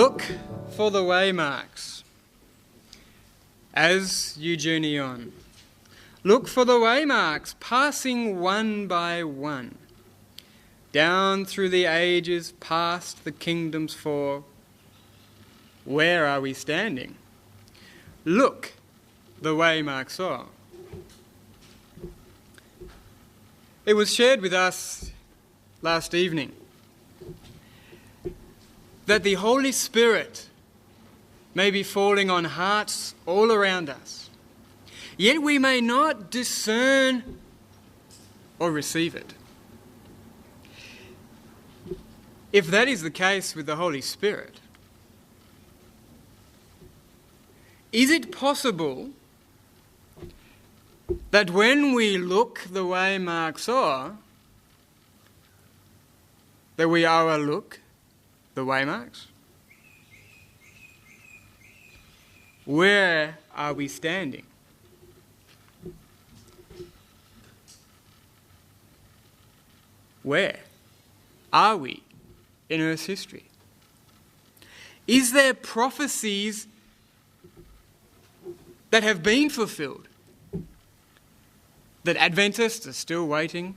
Look for the waymarks as you journey on. Look for the waymarks passing one by one, down through the ages, past the kingdoms four. Where are we standing? Look the waymarks are. It was shared with us last evening that the Holy Spirit may be falling on hearts all around us, yet we may not discern or receive it. If that is the case with the Holy Spirit, is it possible that when we look the waymarks are, that we overlook the waymarks? Where are we standing? Where are we in Earth's history? Is there prophecies that have been fulfilled that Adventists are still waiting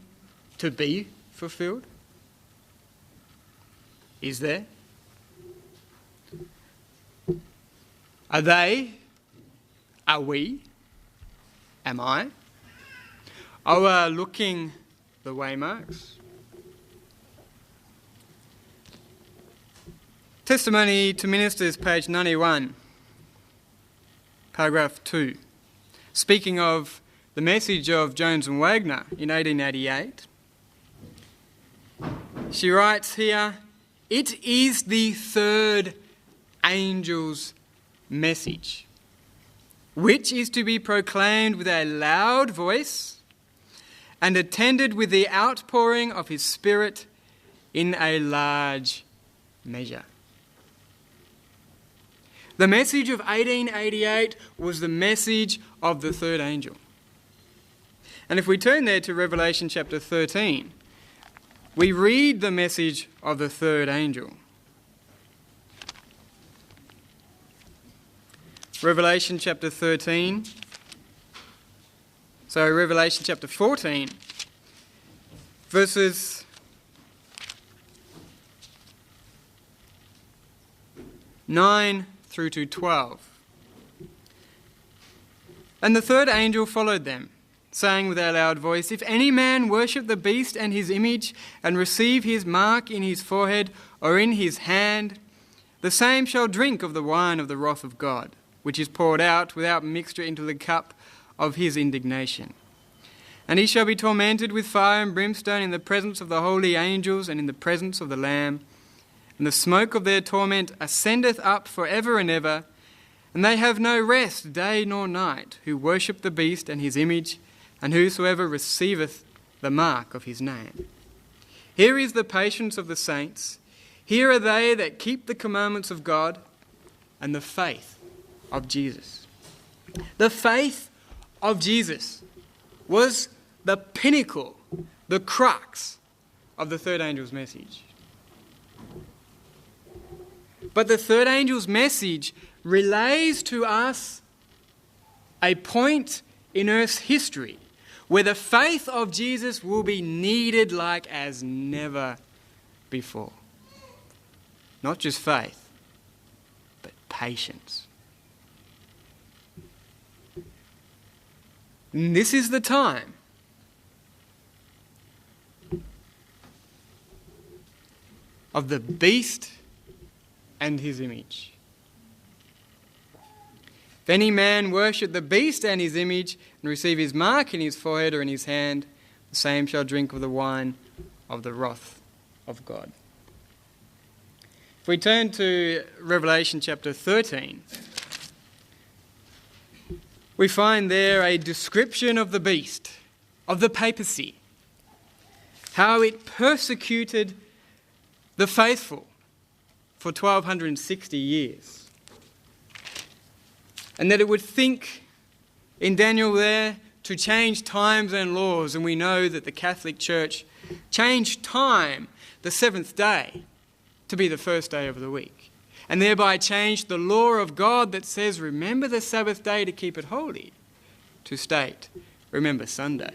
to be fulfilled? Is there? Are they? Are we? Am I? Overlooking the waymarks? Testimony to Ministers, page 91, paragraph 2. Speaking of the message of Jones and Wagner in 1888, she writes here, "It is the third angel's message, which is to be proclaimed with a loud voice and attended with the outpouring of his Spirit in a large measure." The message of 1888 was the message of the third angel. And if we turn there to Revelation chapter 13, we read the message of the third angel. Revelation chapter 14, verses 9 through to 12. "And the third angel followed them, saying with a loud voice, 'If any man worship the beast and his image, and receive his mark in his forehead or in his hand, the same shall drink of the wine of the wrath of God, which is poured out without mixture into the cup of his indignation. And he shall be tormented with fire and brimstone in the presence of the holy angels and in the presence of the Lamb. And the smoke of their torment ascendeth up for ever and ever, and they have no rest day nor night, who worship the beast and his image, and whosoever receiveth the mark of his name. Here is the patience of the saints. Here are they that keep the commandments of God and the faith of Jesus.'" The faith of Jesus was the pinnacle, the crux of the third angel's message. But the third angel's message relays to us a point in Earth's history where the faith of Jesus will be needed like as never before. Not just faith, but patience. And this is the time of the beast and his image. "If any man worship the beast and his image, and receive his mark in his forehead or in his hand, the same shall drink of the wine of the wrath of God." If we turn to Revelation chapter 13, we find there a description of the beast, of the papacy, how it persecuted the faithful for 1260 years. And that it would think in Daniel there to change times and laws, and we know that the Catholic Church changed time, the seventh day, to be the first day of the week. and thereby changed the law of God that says, remember the Sabbath day to keep it holy, to state, remember Sunday.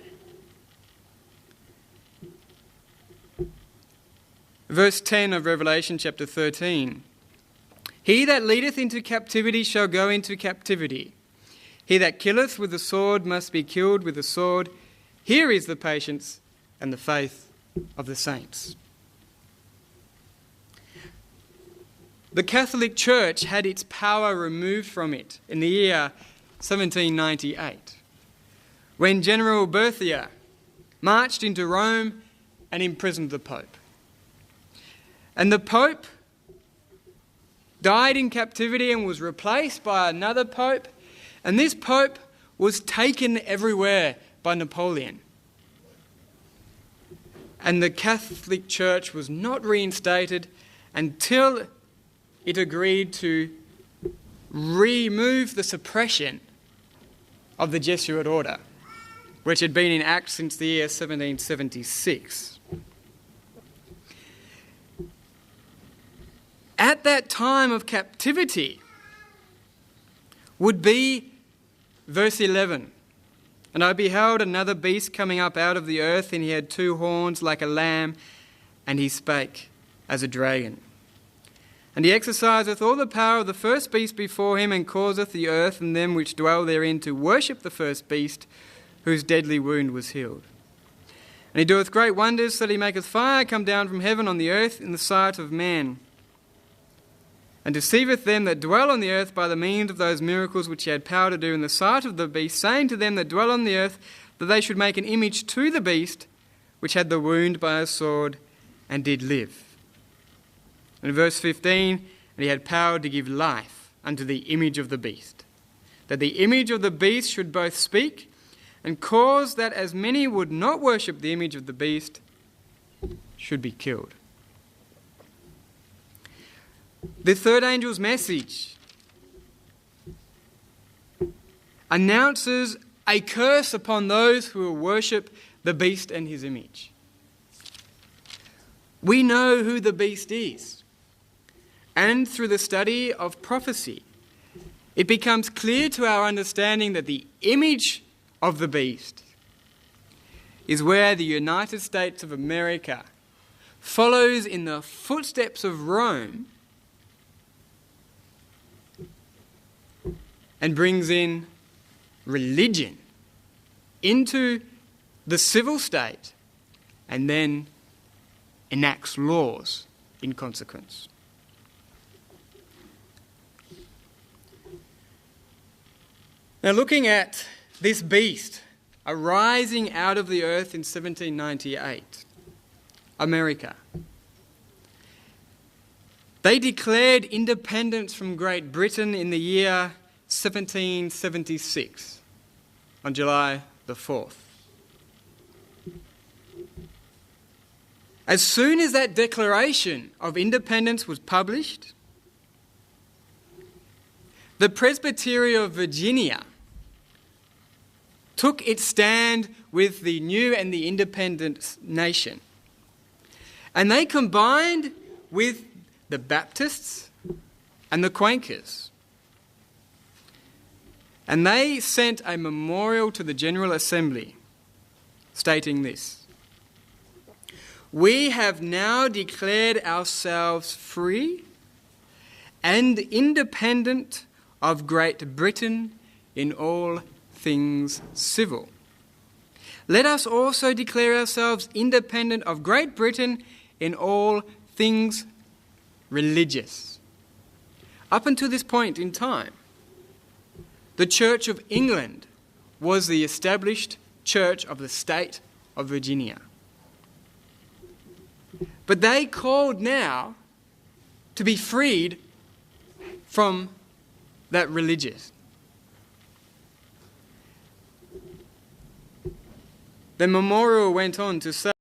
Verse 10 of Revelation chapter 13. He that leadeth into captivity shall go into captivity. He that killeth with the sword must be killed with the sword. Here is the patience and the faith of the saints. The Catholic Church had its power removed from it in the year 1798, when General Berthier marched into Rome and imprisoned the Pope. And the Pope died in captivity and was replaced by another Pope, and this Pope was taken everywhere by Napoleon. And the Catholic Church was not reinstated until it agreed to remove the suppression of the Jesuit order, which had been in act since the year 1776. At that time of captivity would be verse 11. And I beheld another beast coming up out of the earth, and he had 2 horns like a lamb, and he spake as a dragon. And he exerciseth all the power of the first beast before him, and causeth the earth and them which dwell therein to worship the first beast, whose deadly wound was healed. And he doeth great wonders, so that he maketh fire come down from heaven on the earth in the sight of man, and deceiveth them that dwell on the earth by the means of those miracles which he had power to do in the sight of the beast, saying to them that dwell on the earth that they should make an image to the beast, which had the wound by a sword, and did live. And in verse 15, and he had power to give life unto the image of the beast, that the image of the beast should both speak, and cause that as many would not worship the image of the beast should be killed. The third angel's message announces a curse upon those who will worship the beast and his image. We know who the beast is. And through the study of prophecy, it becomes clear to our understanding that the image of the beast is where the United States of America follows in the footsteps of Rome and brings in religion into the civil state and then enacts laws in consequence. Now, looking at this beast arising out of the earth in 1798, America, they declared independence from Great Britain in the year 1776, on July the 4th. As soon as that Declaration of Independence was published, the Presbytery of Virginia took its stand with the new and the independent nation. And they combined with the Baptists and the Quakers. And they sent a memorial to the General Assembly stating this: "We have now declared ourselves free and independent of Great Britain in all things civil. Let us also declare ourselves independent of Great Britain in all things religious." Up until this point in time, the Church of England was the established church of the state of Virginia. But they called now to be freed from that religious. The memorial went on to say,